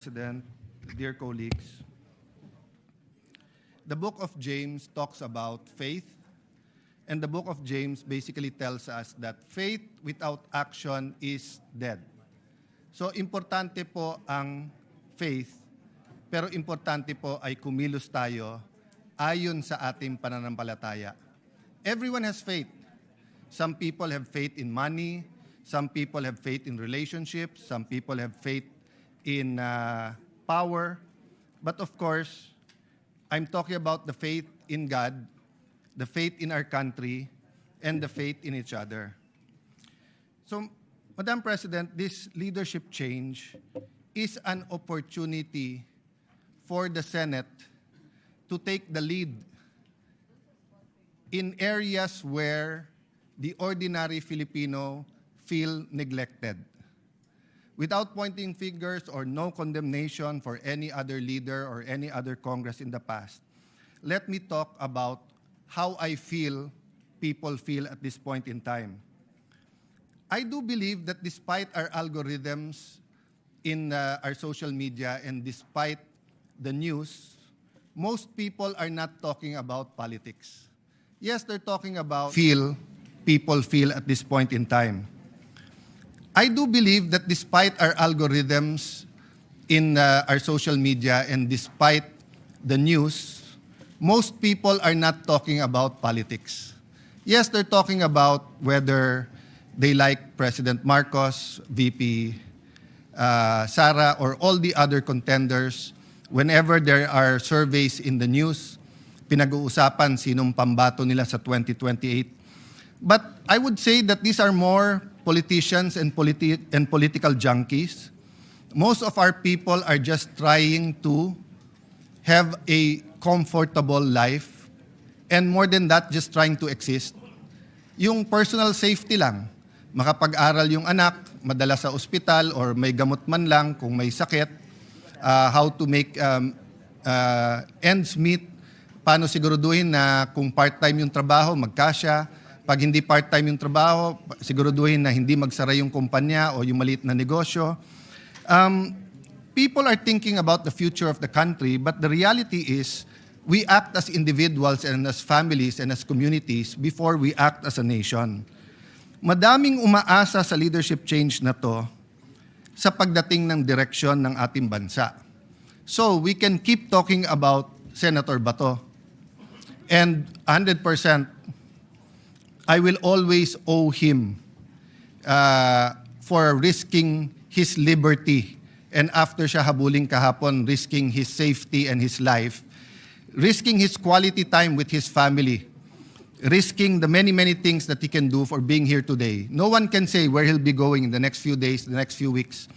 President, dear colleagues, the book of James talks about faith, and the book of James basically tells us that faith without action is dead. So, importante po ang faith, pero importante po ay kumilos tayo ayon sa ating pananampalataya. Everyone has faith. Some people have faith in money, some people have faith in relationships, some people have faith in power. But of course, I'm talking about the faith in God, the faith in our country, and the faith in each other. So, Madam President, this leadership change is an opportunity for the Senate to take the lead in areas where the ordinary Filipino feel neglected. Without pointing fingers or no condemnation for any other leader or any other Congress in the past, let me talk about how I feel people feel at this point in time. I do believe that despite our algorithms in our social media and despite the news, most people are not talking about politics. Yes, they're talking about people feel at this point in time. I do believe that despite our algorithms in our social media and despite the news, most people are not talking about politics. Yes, they're talking about whether they like President Marcos, VP Sara, or all the other contenders. Whenever there are surveys in the news, pinag-uusapan sinong pambato nila sa 2028. But I would say that these are more politicians and political junkies. Most of our people are just trying to have a comfortable life, and more than that, just trying to exist. Yung personal safety lang, makapag-aral yung anak, madala sa ospital, or may gamot man lang kung may sakit, how to make ends meet, paano siguraduhin na kung part-time yung trabaho, magkasya. Pag hindi part-time yung trabaho, siguraduhin na hindi magsara yung kumpanya o yung maliit na negosyo. People are thinking about the future of the country, but the reality is we act as individuals and as families and as communities before we act as a nation. Madaming umaasa sa leadership change na to sa pagdating ng direksyon ng ating bansa. So we can keep talking about Senator Bato. And 100%, I will always owe him for risking his liberty, and after siya habuling kahapon, risking his safety and his life, risking his quality time with his family, risking the many, many things that he can do for being here today. No one can say where he'll be going in the next few days, the next few weeks.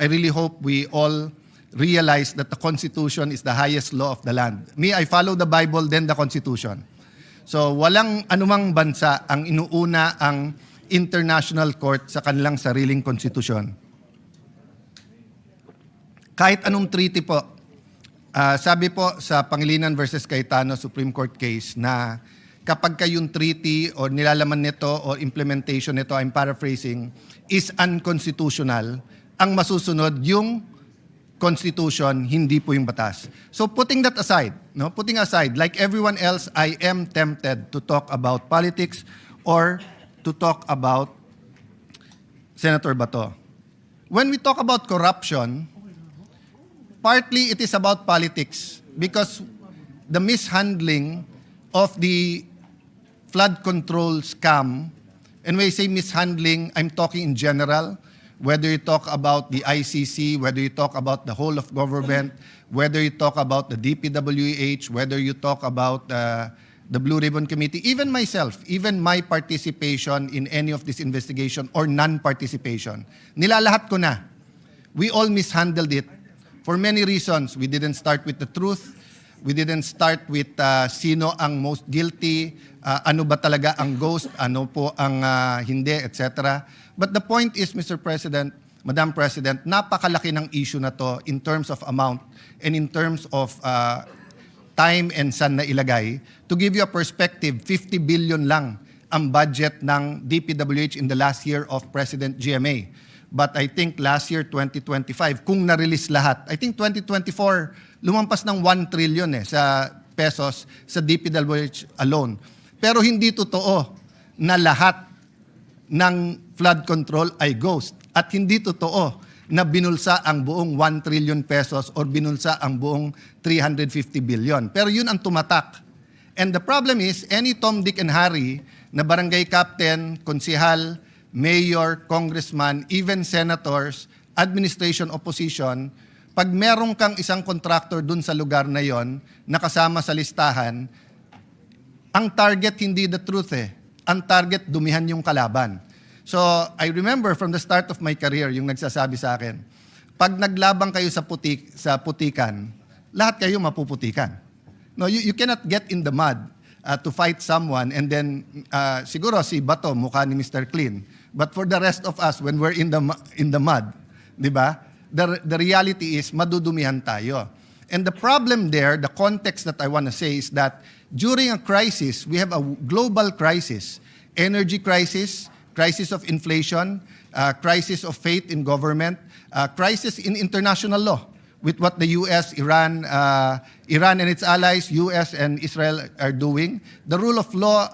I really hope we all realize that the Constitution is the highest law of the land. Me, I follow the Bible, then the Constitution. So walang anumang bansa ang inuuna ang international court sa kanilang sariling konstitusyon. Kahit anong treaty po, sabi po sa Pangilinan versus Cayetano Supreme Court case na kapag kayong treaty o nilalaman nito o implementation nito, I'm paraphrasing, is unconstitutional, ang masusunod yung Constitution, hindi po yung batas. So putting that aside, like everyone else, I am tempted to talk about politics or to talk about Senator Bato. When we talk about corruption, partly it is about politics because the mishandling of the flood control scam, and when I say mishandling, I'm talking in general, whether you talk about the ICC, whether you talk about the whole of government, whether you talk about the DPWH, whether you talk about the Blue Ribbon Committee, even myself, even my participation in any of this investigation or non-participation, nilalahat ko na. We all mishandled it for many reasons. We didn't start with the truth. We didn't start with sino ang most guilty, ano ba talaga ang ghost, ano po ang hindi, etc. But the point is, Mr. President, Madam President, napakalaki ng issue na to in terms of amount and in terms of time and saan na ilagay. To give you a perspective, 50 billion lang ang budget ng DPWH in the last year of President GMA. But I think last year, 2025, kung na-release lahat, I think 2024, lumampas ng 1 trillion sa pesos sa DPWH alone. Pero hindi totoo na lahat ng flood control ay ghost. At hindi totoo na binulsa ang buong 1 trillion pesos or binulsa ang buong 350 billion. Pero yun ang tumatak. And the problem is, any Tom, Dick, and Harry na barangay captain, konsihal, mayor, congressman, even senators, administration, opposition, pag merong kang isang contractor dun sa lugar na yon, nakasama sa listahan, ang target hindi the truth Ang target, dumihan yung kalaban. So, I remember from the start of my career, yung nagsasabi sa akin, pag naglabang kayo sa putikan, lahat kayo mapuputikan. No, you cannot get in the mud to fight someone and then siguro si Bato mukha ni Mr. Clean. But for the rest of us, when we're in the mud, di ba? The reality is madudumihan tayo. And the problem there, the context that I want to say is that during a crisis, we have a global crisis, energy crisis, crisis of inflation, crisis of faith in government, crisis in international law with what the US, Iran and its allies, US and Israel are doing. The rule of law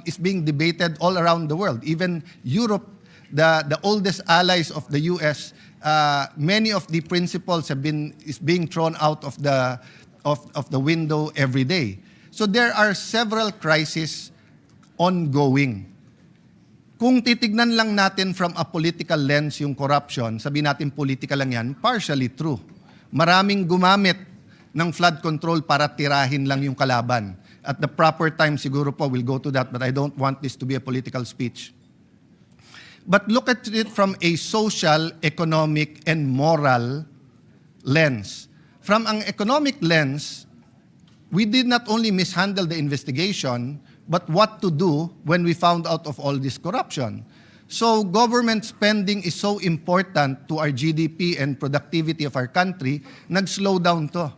is being debated all around the world. Even Europe, the oldest allies of the US, many of the principles is being thrown out of the window every day. So there are several crises ongoing. Kung titignan lang natin from a political lens yung corruption, sabi natin political lang yan, partially true. Maraming gumamit ng flood control para tirahin lang yung kalaban. At the proper time siguro po, we'll go to that, but I don't want this to be a political speech. But look at it from a social, economic, and moral lens. From an economic lens, we did not only mishandle the investigation, but what to do when we found out of all this corruption. So government spending is so important to our GDP and productivity of our country, nag-slow down to.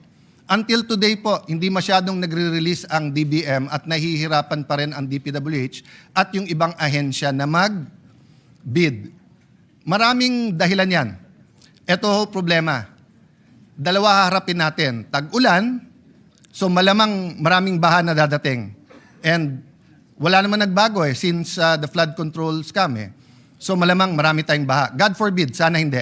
Until today po, hindi masyadong nagre-release ang DBM at nahihirapan pa rin ang DPWH at yung ibang ahensya na mag-bid. Maraming dahilan yan. Ito ho problema. Dalawa harapin natin. Tag-ulan, so malamang maraming baha na dadating. And wala naman nagbago since the flood control scam So malamang marami tayong baha. God forbid, sana hindi.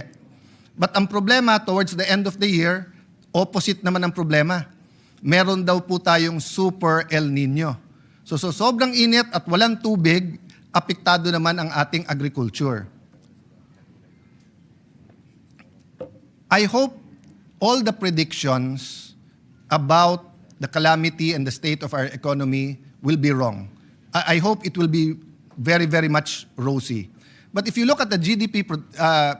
But ang problema towards the end of the year, opposite naman ang problema. Meron daw po tayong super El Nino. So sobrang init at walang tubig, apektado naman ang ating agriculture. I hope all the predictions about the calamity and the state of our economy will be wrong. I hope it will be very, very much rosy. But if you look at the GDP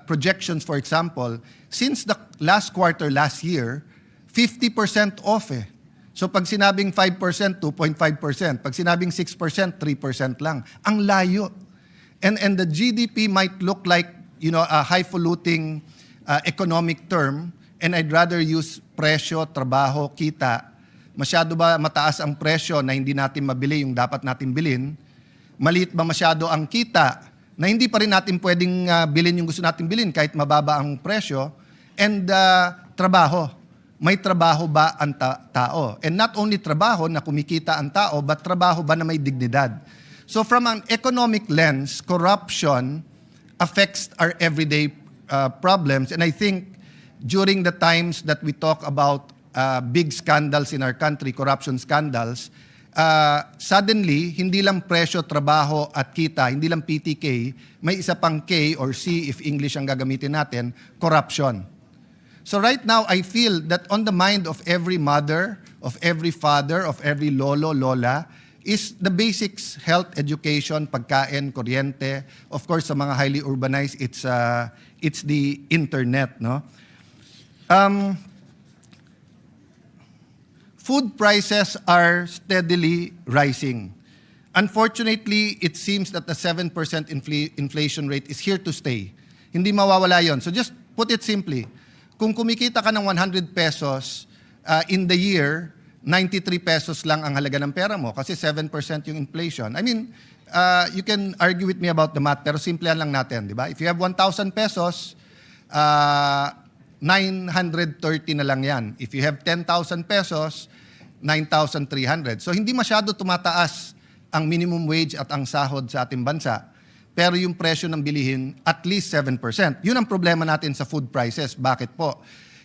projections, for example, since the last quarter last year, 50% off So pag sinabing 5%, 2.5%. Pag sinabing 6%, 3% lang. Ang layo. And the GDP might look like, a highfalutin economic term, and I'd rather use presyo, trabaho, kita. Masyado ba mataas ang presyo na hindi natin mabili yung dapat natin bilhin? Maliit ba masyado ang kita na hindi pa rin natin pwedeng bilhin yung gusto natin bilhin kahit mababa ang presyo? And trabaho. May trabaho ba ang tao? And not only trabaho na kumikita ang tao, but trabaho ba na may dignidad? So from an economic lens, corruption affects our everyday problems. And I think during the times that we talk about big scandals in our country, corruption scandals, suddenly, hindi lang presyo, trabaho at kita, hindi lang PTK, may isa pang K or C if English ang gagamitin natin, corruption. So right now, I feel that on the mind of every mother, of every father, of every lolo, lola, is the basics, health, education, pagkain, kuryente. Of course, sa mga highly urbanized, it's the internet, no? Food prices are steadily rising. Unfortunately, it seems that the 7% inflation rate is here to stay. Hindi mawawala yon. So just put it simply, kung kumikita ka ng 100 pesos in the year 93 pesos lang ang halaga ng pera mo kasi 7% yung inflation. I mean, you can argue with me about the math, pero simple lang natin, di ba? If you have 1,000 pesos, 930 na lang yan. If you have 10,000 pesos, 9,300. So hindi masyado tumataas ang minimum wage at ang sahod sa ating bansa. Pero yung presyo ng bilihin, at least 7%. Yun ang problema natin sa food prices. Bakit po?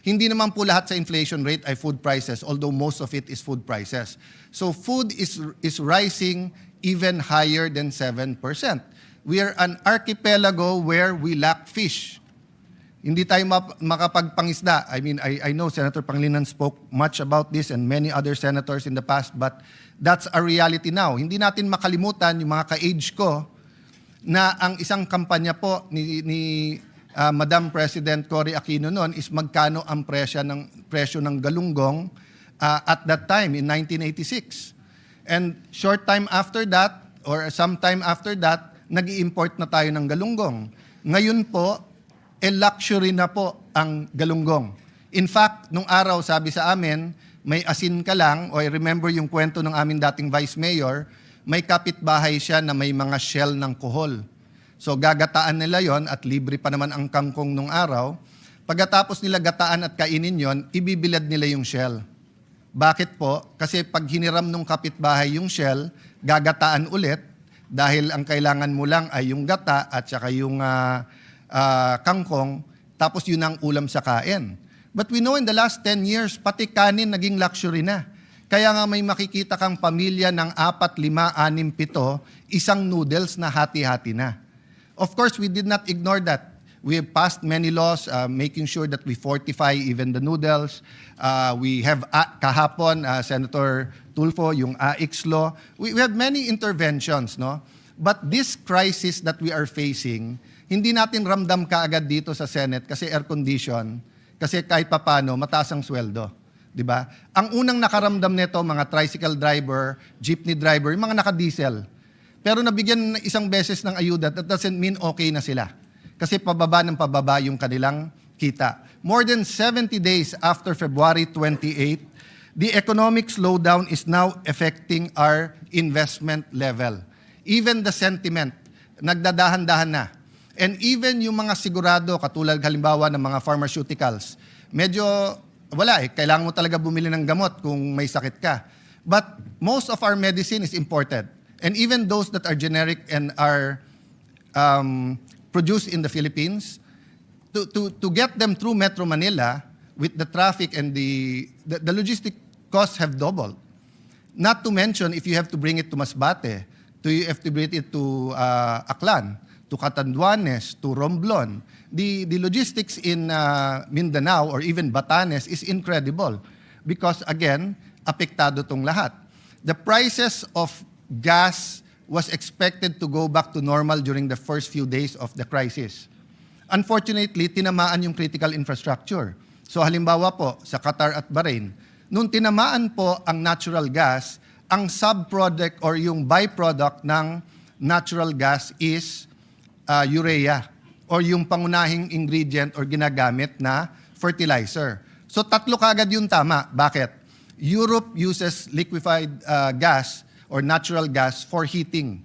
Hindi naman po lahat sa inflation rate ay food prices, although most of it is food prices. So food is rising even higher than 7%. We are an archipelago where we lack fish. Hindi tayo makapagpangisda. I mean, I know Senator Pangilinan spoke much about this and many other senators in the past, but that's a reality now. Hindi natin makalimutan yung mga ka-age ko na ang isang kampanya po ni Madam President Cory Aquino noon is magkano ang presyo ng galunggong at that time in 1986. And short time after that or sometime after that, nag-i-import na tayo ng galunggong. Ngayon po, luxury na po ang galunggong. In fact, nung araw sabi sa amin, may asin ka lang, o I remember yung kwento ng aming dating Vice Mayor, may kapitbahay siya na may mga shell ng kuhol. So gagataan nila yon at libre pa naman ang kangkong nung araw. Pagkatapos nila gataan at kainin yon, ibibilad nila yung shell. Bakit po? Kasi pag hiniram nung kapitbahay yung shell, gagataan ulit dahil ang kailangan mo lang ay yung gata at saka yung kangkong, tapos yun ang ulam sa kain. But we know in the last 10 years, pati kanin naging luxury na. Kaya nga may makikita kang pamilya ng 4, 5, 6, 7, isang noodles na hati-hati na. Of course, we did not ignore that. We have passed many laws making sure that we fortify even the noodles. We have kahapon, Senator Tulfo, yung AIX law. We have many interventions, no? But this crisis that we are facing, hindi natin ramdam kaagad dito sa Senate kasi air condition, kasi kahit papano mataas ang sweldo, 'di ba? Ang unang nakaramdam nito mga tricycle driver, jeepney driver, yung mga naka-diesel. Pero nabigyan isang beses ng ayuda, that doesn't mean okay na sila. Kasi pababa ng pababa yung kanilang kita. More than 70 days after February 28, the economic slowdown is now affecting our investment level. Even the sentiment, nagdadahan-dahan na. And even yung mga sigurado, katulad halimbawa ng mga pharmaceuticals, medyo wala kailangan mo talaga bumili ng gamot kung may sakit ka. But most of our medicine is imported. And even those that are generic and are produced in the Philippines, to get them through Metro Manila with the traffic and the logistic costs have doubled. Not to mention if you have to bring it to Masbate, you have to bring it to Aklan, to Catanduanes, to Romblon. The logistics in Mindanao or even Batanes is incredible because, again, apektado tong lahat. The prices of gas was expected to go back to normal during the first few days of the crisis. Unfortunately, tinamaan yung critical infrastructure. So halimbawa po, sa Qatar at Bahrain, nung tinamaan po ang natural gas, ang subproduct or yung byproduct ng natural gas is urea or yung pangunahing ingredient or ginagamit na fertilizer. So tatlo kagad yung tama. Bakit? Europe uses liquefied gas or natural gas for heating.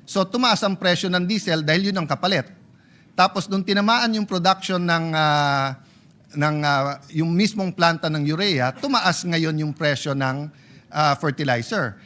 So tumaas ang presyo ng diesel dahil yun ang kapalit. Tapos nung tinamaan yung production ng yung mismong planta ng urea, tumaas ngayon yung presyo ng fertilizer.